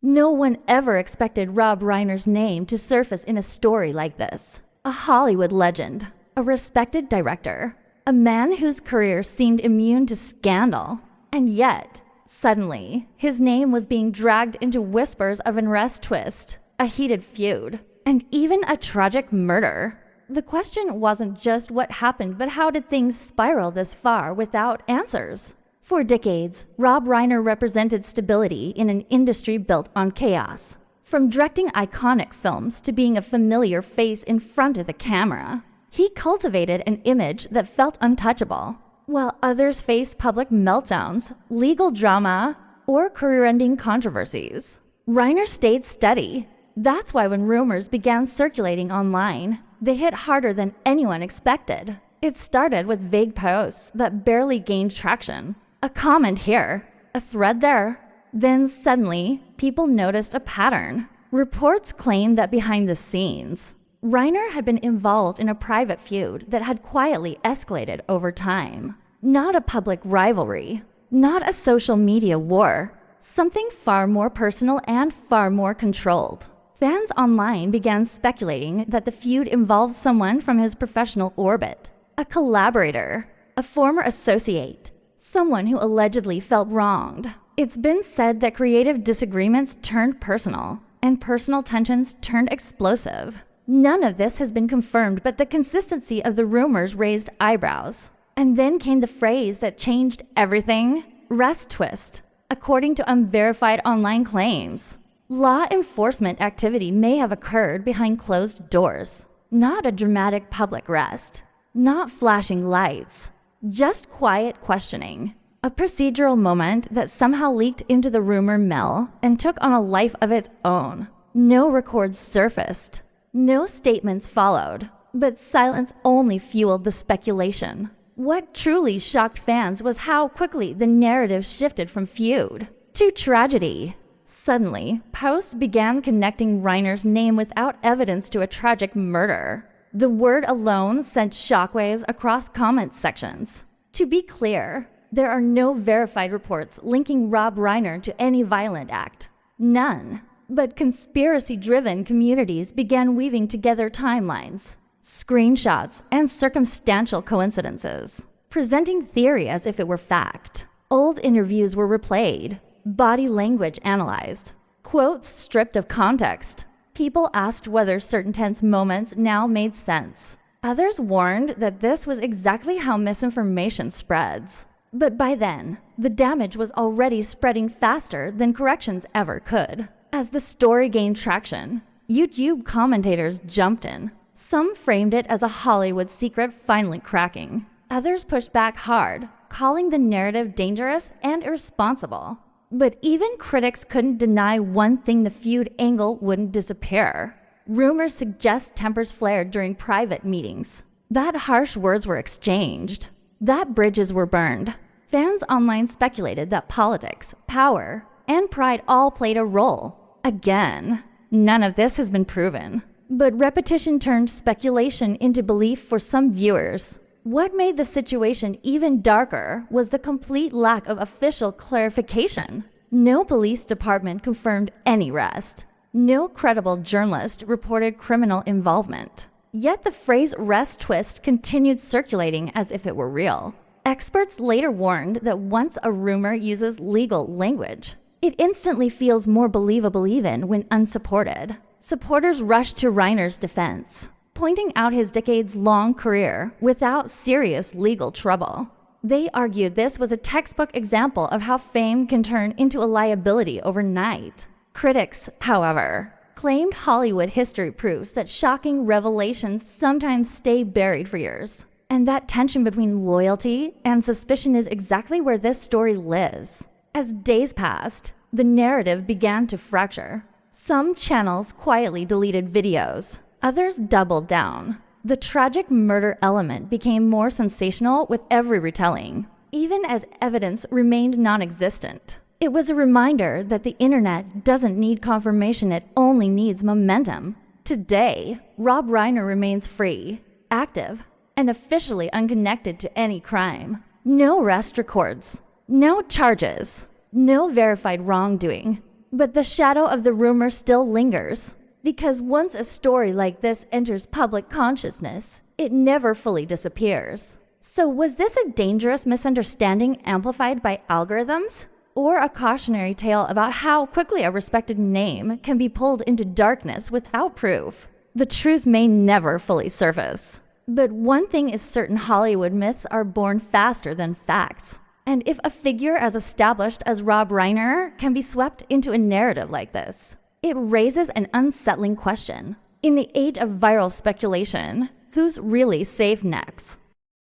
No one ever expected Rob Reiner's name to surface in a story like this. A Hollywood legend, a respected director, a man whose career seemed immune to scandal. And yet, suddenly, his name was being dragged into whispers of an arrest twist, a heated feud, and even a tragic murder. The question wasn't just what happened, but how did things spiral this far without answers? For decades, Rob Reiner represented stability in an industry built on chaos. From directing iconic films to being a familiar face in front of the camera, he cultivated an image that felt untouchable. While others faced public meltdowns, legal drama, or career-ending controversies, Reiner stayed steady. That's why when rumors began circulating online, they hit harder than anyone expected. It started with vague posts that barely gained traction. A comment here, a thread there. Then suddenly, people noticed a pattern. Reports claimed that behind the scenes, Reiner had been involved in a private feud that had quietly escalated over time. Not a public rivalry, not a social media war, something far more personal and far more controlled. Fans online began speculating that the feud involved someone from his professional orbit, a collaborator, a former associate, someone who allegedly felt wronged. It's been said that creative disagreements turned personal, and personal tensions turned explosive. None of this has been confirmed, but the consistency of the rumors raised eyebrows. And then came the phrase that changed everything: arrest twist, according to unverified online claims. Law enforcement activity may have occurred behind closed doors. Not a dramatic public arrest, not flashing lights, just quiet questioning. A procedural moment that somehow leaked into the rumor mill and took on a life of its own. No records surfaced. No statements followed, but silence only fueled the speculation. What truly shocked fans was how quickly the narrative shifted from feud to tragedy. Suddenly, posts began connecting Reiner's name without evidence to a tragic murder. The word alone sent shockwaves across comment sections. To be clear, there are no verified reports linking Rob Reiner to any violent act. None. But conspiracy-driven communities began weaving together timelines, screenshots, and circumstantial coincidences, presenting theory as if it were fact. Old interviews were replayed, body language analyzed, quotes stripped of context. People asked whether certain tense moments now made sense. Others warned that this was exactly how misinformation spreads. But by then, the damage was already spreading faster than corrections ever could. As the story gained traction, YouTube commentators jumped in. Some framed it as a Hollywood secret finally cracking. Others pushed back hard, calling the narrative dangerous and irresponsible. But even critics couldn't deny one thing: the feud angle wouldn't disappear. Rumors suggest tempers flared during private meetings, that harsh words were exchanged, that bridges were burned. Fans online speculated that politics, power, and pride all played a role. Again, none of this has been proven, but repetition turned speculation into belief for some viewers. What made the situation even darker was the complete lack of official clarification. No police department confirmed any arrest. No credible journalist reported criminal involvement. Yet the phrase "arrest twist" continued circulating as if it were real. Experts later warned that once a rumor uses legal language, it instantly feels more believable even when unsupported. Supporters rushed to Reiner's defense, pointing out his decades-long career without serious legal trouble. They argued this was a textbook example of how fame can turn into a liability overnight. Critics, however, claimed Hollywood history proves that shocking revelations sometimes stay buried for years, and that tension between loyalty and suspicion is exactly where this story lives. As days passed, the narrative began to fracture. Some channels quietly deleted videos, others doubled down. The tragic murder element became more sensational with every retelling, even as evidence remained non-existent. It was a reminder that the internet doesn't need confirmation, it only needs momentum. Today, Rob Reiner remains free, active, and officially unconnected to any crime. No arrest records, no charges, no verified wrongdoing, But the shadow of the rumor still lingers, because once a story like this enters public consciousness, it never fully disappears. So was this a dangerous misunderstanding amplified by algorithms? Or a cautionary tale about how quickly a respected name can be pulled into darkness without proof? The truth may never fully surface. But one thing is certain: Hollywood myths are born faster than facts. And if a figure as established as Rob Reiner can be swept into a narrative like this, it raises an unsettling question. In the age of viral speculation, who's really safe next?